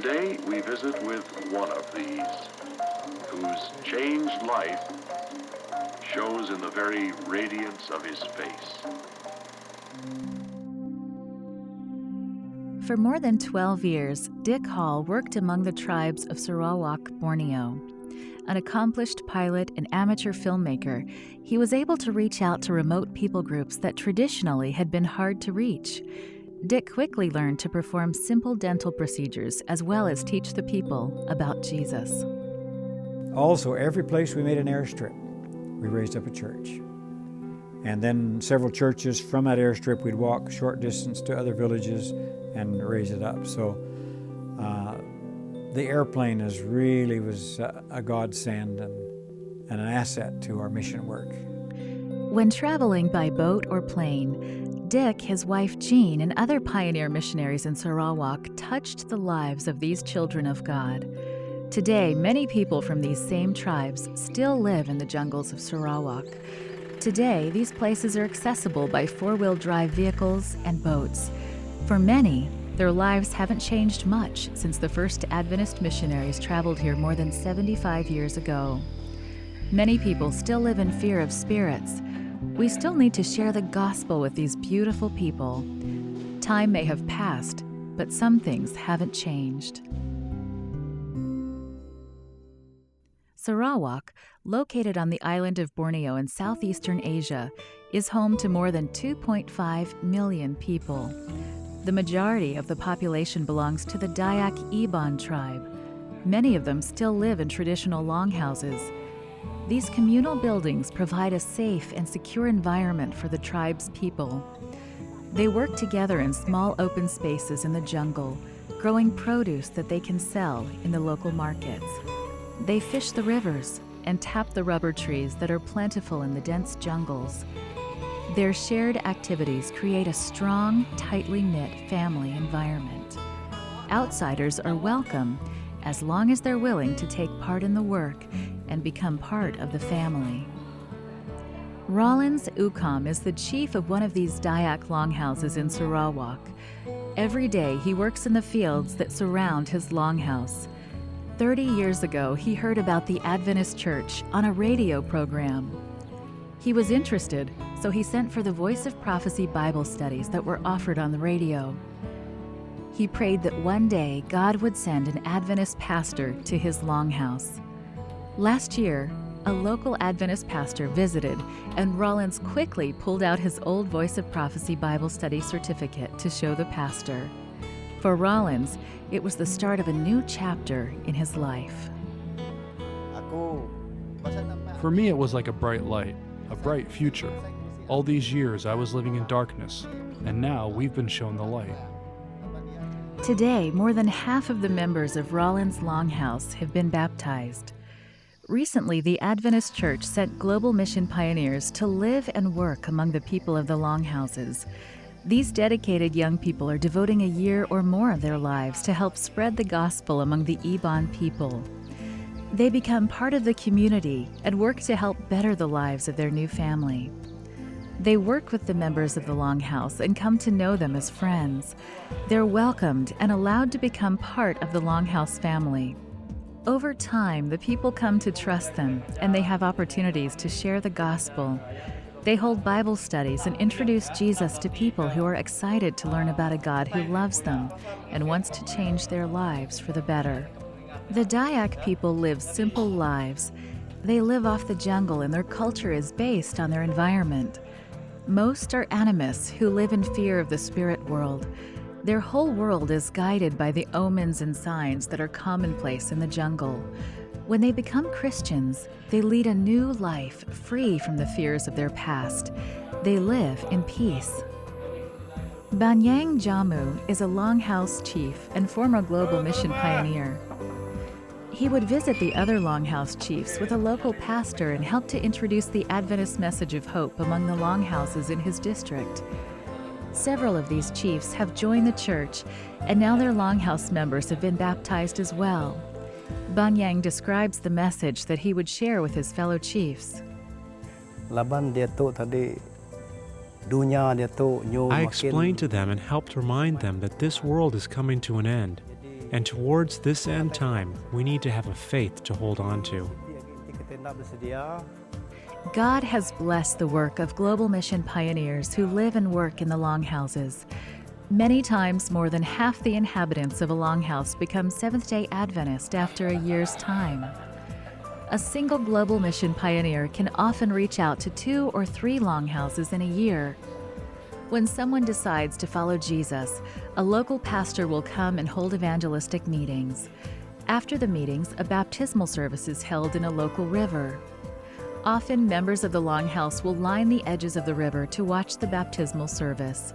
Today we visit with one of these, whose changed life shows in the very radiance of his face. For more than 12 years, Dick Hall worked among the tribes of Sarawak, Borneo. An accomplished pilot and amateur filmmaker, he was able to reach out to remote people groups that traditionally had been hard to reach. Dick quickly learned to perform simple dental procedures as well as teach the people about Jesus. Also, every place we made an airstrip, we raised up a church. And then several churches from that airstrip, we'd walk a short distance to other villages and raise it up. So the airplane was a godsend and an asset to our mission work. When traveling by boat or plane, Dick, his wife Jean, and other pioneer missionaries in Sarawak touched the lives of these children of God. Today, many people from these same tribes still live in the jungles of Sarawak. Today, these places are accessible by four-wheel drive vehicles and boats. For many, their lives haven't changed much since the first Adventist missionaries traveled here more than 75 years ago. Many people still live in fear of spirits. We still need to share the gospel with these beautiful people. Time may have passed, but some things haven't changed. Sarawak, located on the island of Borneo in southeastern Asia, is home to more than 2.5 million people. The majority of the population belongs to the Dayak Iban tribe. Many of them still live in traditional longhouses. These communal buildings provide a safe and secure environment for the tribe's people. They work together in small open spaces in the jungle, growing produce that they can sell in the local markets. They fish the rivers and tap the rubber trees that are plentiful in the dense jungles. Their shared activities create a strong, tightly knit family environment. Outsiders are welcome as long as they're willing to take part in the work and become part of the family. Rollins Ukam is the chief of one of these Dayak longhouses in Sarawak. Every day he works in the fields that surround his longhouse. 30 years ago, he heard about the Adventist church on a radio program. He was interested, so he sent for the Voice of Prophecy Bible studies that were offered on the radio. He prayed that one day God would send an Adventist pastor to his longhouse. Last year, a local Adventist pastor visited, and Rollins quickly pulled out his old Voice of Prophecy Bible study certificate to show the pastor. For Rollins, it was the start of a new chapter in his life. For me, it was like a bright light, a bright future. All these years I was living in darkness, and now we've been shown the light. Today, more than half of the members of Rollins Longhouse have been baptized. Recently, the Adventist Church sent global mission pioneers to live and work among the people of the longhouses. These dedicated young people are devoting a year or more of their lives to help spread the gospel among the Iban people. They become part of the community and work to help better the lives of their new family. They work with the members of the Longhouse and come to know them as friends. They're welcomed and allowed to become part of the Longhouse family. Over time, the people come to trust them, and they have opportunities to share the gospel. They hold Bible studies and introduce Jesus to people who are excited to learn about a God who loves them and wants to change their lives for the better. The Dayak people live simple lives. They live off the jungle, and their culture is based on their environment. Most are animists who live in fear of the spirit world. Their whole world is guided by the omens and signs that are commonplace in the jungle. When they become Christians, they lead a new life free from the fears of their past. They live in peace. Banyang Jamu is a Longhouse chief and former global mission pioneer. He would visit the other Longhouse chiefs with a local pastor and help to introduce the Adventist message of hope among the Longhouses in his district. Several of these chiefs have joined the church, and now their Longhouse members have been baptized as well. Banyang describes the message that he would share with his fellow chiefs. I explained to them and helped remind them that this world is coming to an end. And towards this end time, we need to have a faith to hold on to. God has blessed the work of Global Mission pioneers who live and work in the longhouses. Many times, more than half the inhabitants of a longhouse become Seventh-day Adventist after a year's time. A single Global Mission pioneer can often reach out to 2 or 3 longhouses in a year. When someone decides to follow Jesus, a local pastor will come and hold evangelistic meetings. After the meetings, a baptismal service is held in a local river. Often, members of the longhouse will line the edges of the river to watch the baptismal service.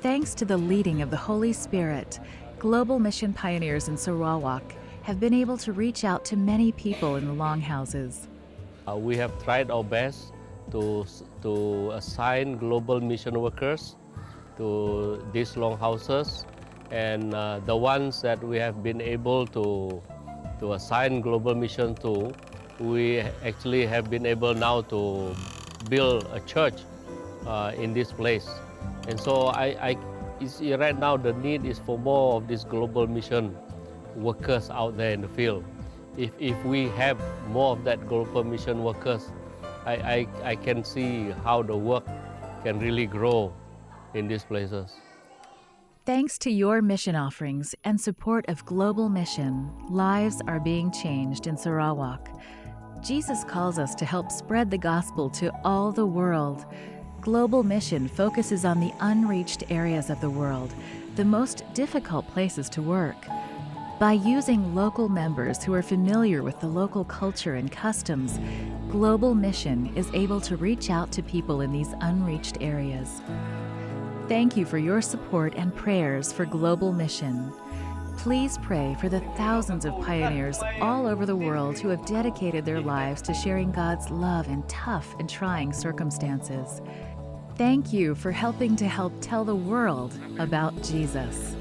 Thanks to the leading of the Holy Spirit, Global Mission pioneers in Sarawak have been able to reach out to many people in the longhouses. We have tried our best to assign global mission workers to these longhouses, and the ones that we have been able to assign global mission to, we actually have been able now to build a church in this place. And so right now the need is for more of these global mission workers out there in the field. If we have more of that global mission workers, I can see how the work can really grow in these places. Thanks to your mission offerings and support of Global Mission, lives are being changed in Sarawak. Jesus calls us to help spread the gospel to all the world. Global Mission focuses on the unreached areas of the world, the most difficult places to work. By using local members who are familiar with the local culture and customs, Global Mission is able to reach out to people in these unreached areas. Thank you for your support and prayers for Global Mission. Please pray for the thousands of pioneers all over the world who have dedicated their lives to sharing God's love in tough and trying circumstances. Thank you for helping to help tell the world about Jesus.